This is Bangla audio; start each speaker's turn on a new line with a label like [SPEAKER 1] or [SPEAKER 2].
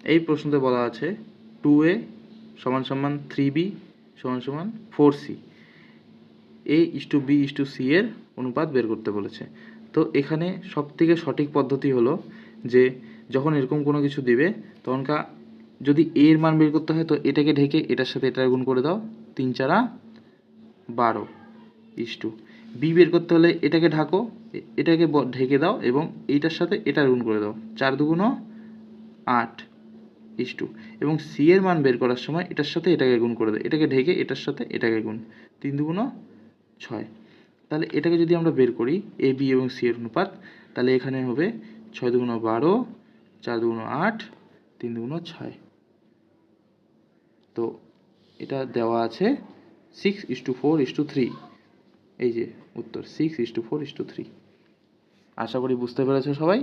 [SPEAKER 1] এই প্রশ্নতে বলা আছে 2a সমান সমান 3b সমান সমান 4c, a:b:c এর অনুপাত বের করতে বলেছে। তো এখানে সবথেকে সঠিক পদ্ধতি হলো যে যখন এরকম কোনো কিছু দিবে তখনকার যদি a এর মান বের করতে হয় তো এটাকে ঢেকে এটার সাথে এটা গুণ করে দাও, 3 4 12, b বের করতে হলে এটাকে ঢাকো, এটাকে ঢেকে দাও এবং এইটার সাথে এটা গুণ করে দাও, 4 2 8, এবং c এর মান বের করার সময় এটার সাথে এটাকে গুণ করে দাও, এটাকে ঢেকে এটার সাথে এটাকে গুণ, 3 2 6। তাহলে এটাকে যদি আমরা বের করি a b এবং c এর অনুপাত, তাহলে এখানে হবে 6 2 12, 4 2 8, 3 2 6। তো এটা দেওয়া আছে 6:4:3, এই যে উত্তর 6:4:3। আশা করি বুঝতে পেরেছো সবাই।